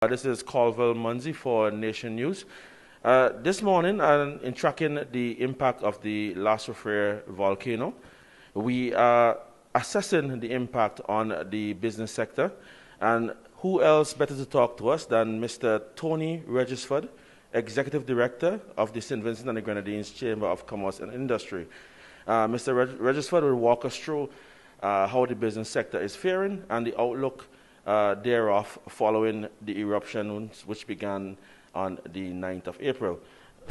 This is Colville Mounsey for Nation News. This morning, in tracking the impact of the La Soufriere volcano, we are assessing the impact on the business sector. And who else better to talk to us than Mr. Tony Regisford, Executive Director of the St Vincent and the Grenadines Chamber of Commerce and Industry. Mr. Regisford will walk us through how the business sector is faring and the outlook thereof following the eruptions which began on the 9th of April.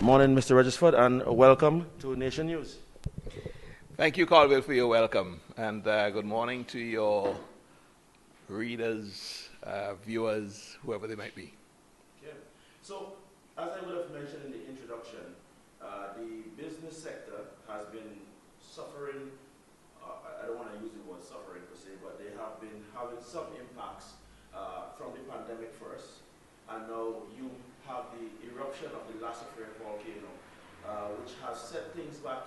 Morning, Mr. Regisford, and welcome to Nation News. Thank you, Colville, for your welcome, and good morning to your readers, viewers, whoever they might be. Okay. So, as I would have mentioned in the introduction, the business sector has been suffering. I don't want to use the word suffering per se, but they have been having some impacts from the pandemic first, and now you have the eruption of the La Soufriere volcano, which has set things back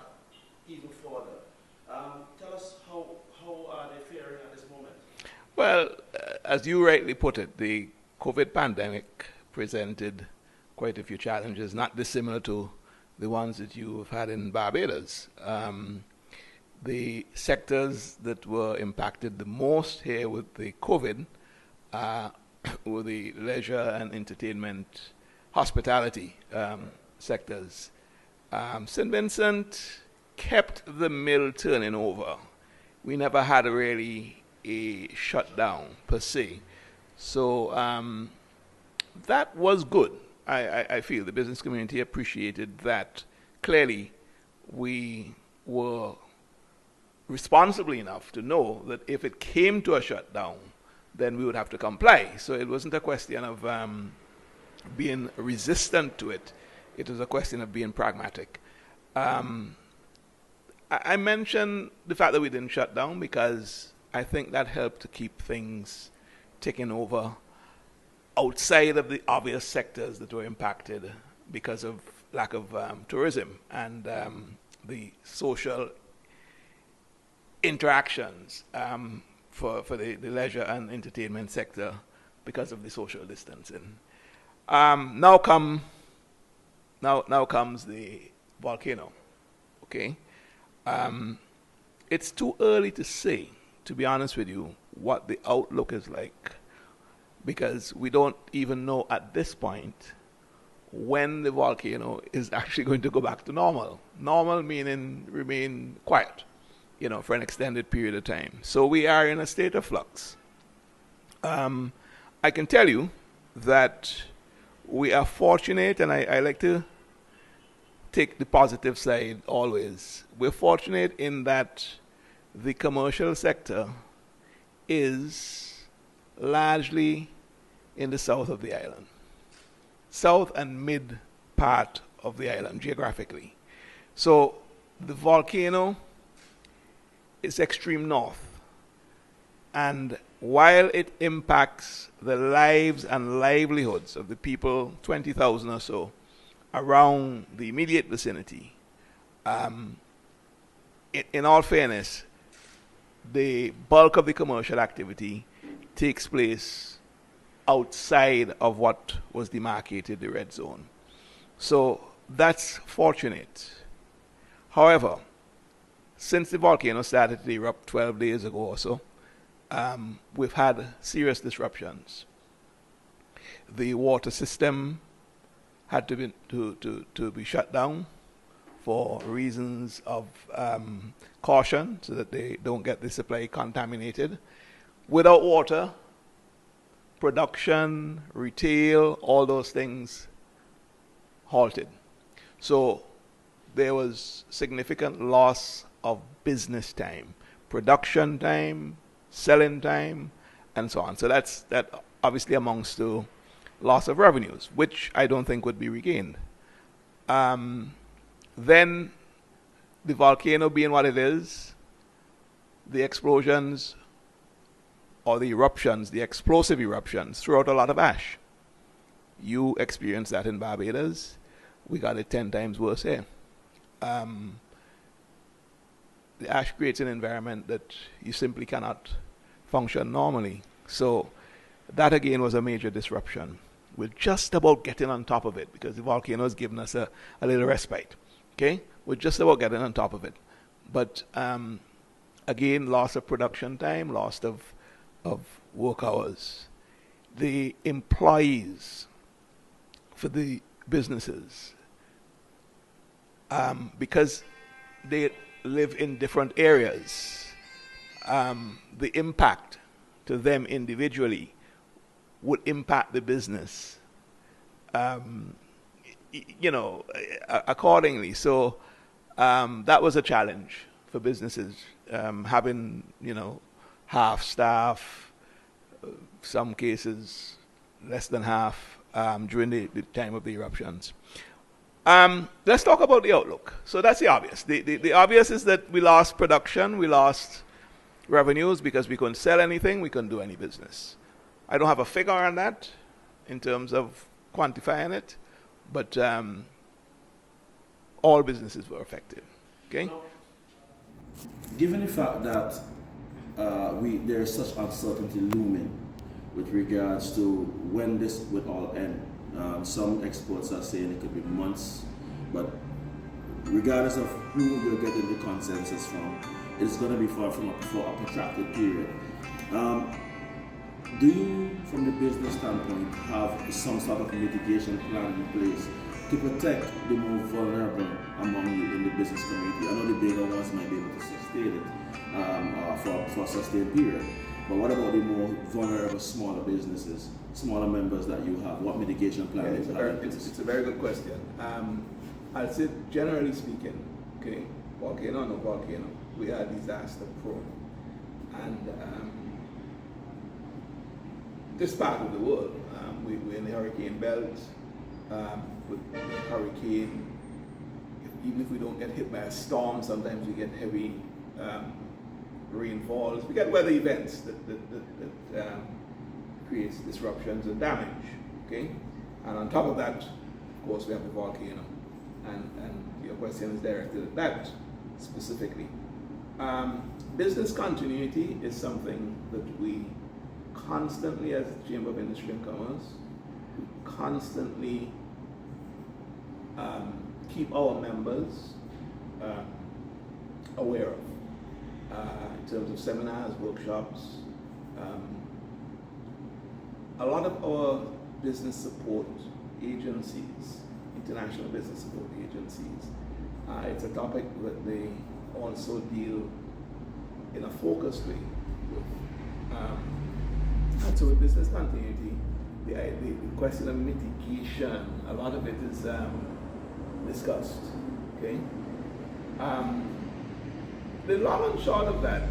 even further. Tell us how are they faring at this moment? Well, as you rightly put it, the COVID pandemic presented quite a few challenges, not dissimilar to the ones that you have had in Barbados. The sectors that were impacted the most here with the COVID were the leisure and entertainment, hospitality sectors. St Vincent kept the mill turning over. We never had really a shutdown per se. So that was good. I feel the business community appreciated that. Clearly, we were responsibly enough to know that if it came to a shutdown, then we would have to comply. So it wasn't a question of being resistant to it. It was a question of being pragmatic. I mentioned the fact that we didn't shut down because I think that helped to keep things ticking over outside of the obvious sectors that were impacted because of lack of tourism and the social interactions for the leisure and entertainment sector because of the social distancing. Now comes the volcano. Okay, it's too early to say, to be honest with you, what the outlook is like, because we don't even know at this point when the volcano is actually going to go back to normal. Normal meaning remain quiet, for an extended period of time. So we are in a state of flux. I can tell you that we are fortunate, and I like to take the positive side always. We're fortunate in that the commercial sector is largely in the south of the island. South and mid part of the island, geographically. So the volcano is extreme north. And while it impacts the lives and livelihoods of the people, 20,000 or so, around the immediate vicinity, in all fairness, the bulk of the commercial activity takes place outside of what was demarcated the red zone. So that's fortunate. However, since the volcano started to erupt 12 days ago or so, we've had serious disruptions. The water system had to be shut down for reasons of caution so that they don't get the supply contaminated. Without water, production, retail, all those things halted. So there was significant loss of business time, production time, selling time, and so on. So that obviously amounts to loss of revenues, which I don't think would be regained. Then the volcano being what it is, the explosions or the eruptions, the explosive eruptions, threw out a lot of ash. You experienced that in Barbados. We got it 10 times worse here. The ash creates an environment that you simply cannot function normally. So that again was a major disruption. We're just about getting on top of it because the volcano has given us a little respite. Okay? We're just about getting on top of it. But again, loss of production time, loss of work hours. The employees for the businesses, because they live in different areas, the impact to them individually would impact the business, accordingly. So that was a challenge for businesses, having, half staff, some cases less than half, during the time of the eruptions. Let's talk about the outlook. So that's the obvious. The obvious is that we lost production, we lost revenues because we couldn't sell anything, we couldn't do any business. I don't have a figure on that in terms of quantifying it, but all businesses were affected. Okay? Given the fact that there is such uncertainty looming with regards to when this would all end, some experts are saying it could be months, but regardless of who you're getting the consensus from, it's going to be for a protracted period. Do you, from the business standpoint, have some sort of mitigation plan in place to protect the more vulnerable among you in the business community? I know the bigger ones might be able to sustain it for a sustained period, but what about the more vulnerable, smaller businesses, smaller members that you have? What mitigation plan do you have? It's a very good question. I'll say, generally speaking, okay, volcano, no volcano, we are disaster prone. And this part of the world, we're in the hurricane belt. With hurricane, even if we don't get hit by a storm, sometimes we get heavy rainfalls. We get weather events that creates disruptions and damage. Okay, and on top of that, of course, we have the volcano. And your question is directed at that specifically. Business continuity is something that we constantly, as the Chamber of Industry and Commerce, constantly keep our members aware of in terms of seminars, workshops. A lot of our business support agencies, international business support agencies, it's a topic that they also deal in a focused way with. And so with business continuity, the question of mitigation, a lot of it is discussed. Okay. The long and short of that,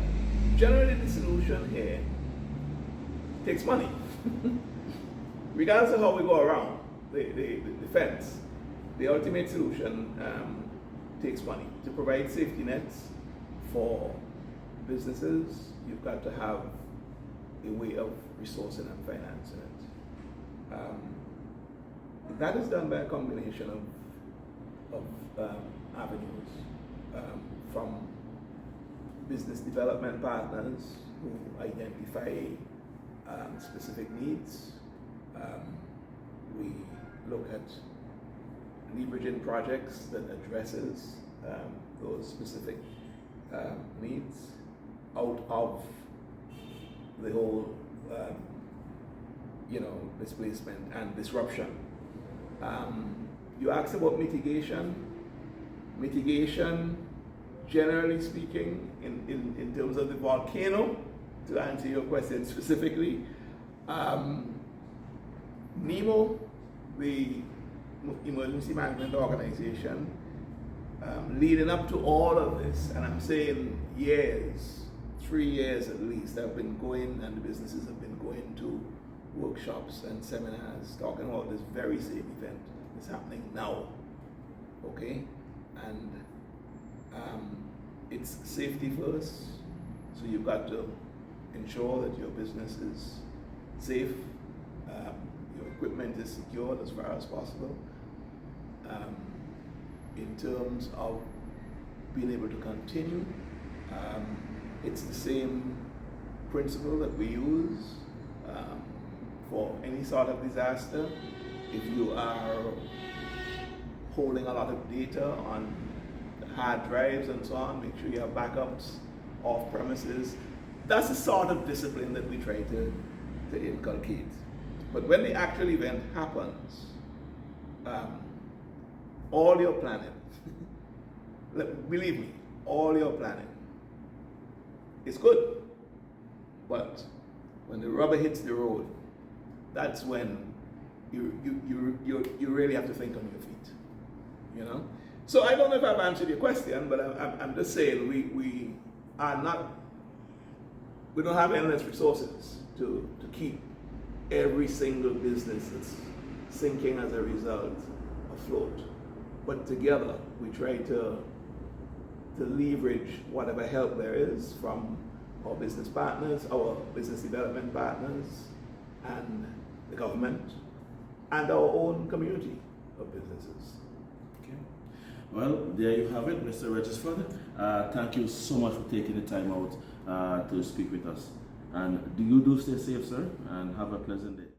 generally the solution here takes money. Regardless of how we go around the fence, the ultimate solution takes money. To provide safety nets for businesses, you've got to have a way of resourcing and financing it. That is done by a combination of avenues, from business development partners who identify specific needs. We look at leveraging projects that addresses those specific needs out of the whole displacement and disruption. You asked about mitigation. Mitigation, generally speaking, in terms of the volcano, to answer your question specifically, NEMO, the Emergency Management Organization, leading up to all of this, and I'm saying years, 3 years at least, I've been going, and the businesses have been going to workshops and seminars talking about this very same event that's happening now. Okay? And it's safety first, so you've got to ensure that your business is safe, your equipment is secured as far as possible. In terms of being able to continue, it's the same principle that we use for any sort of disaster. If you are holding a lot of data on hard drives and so on, make sure you have backups off premises. That's the sort of discipline that we try to inculcate. But when the actual event happens, all your planning, believe me, all your planning is good. But when the rubber hits the road, that's when you really have to think on your feet, you know? So I don't know if I've answered your question, but I'm just saying we don't have endless resources to keep every single business that's sinking as a result afloat. But together we try to leverage whatever help there is from our business partners, our business development partners, and the government, and our own community of businesses. Okay. Well, there you have it, Mr. Regisford. Thank you so much for taking the time out to speak with us. And do stay safe, sir, and have a pleasant day.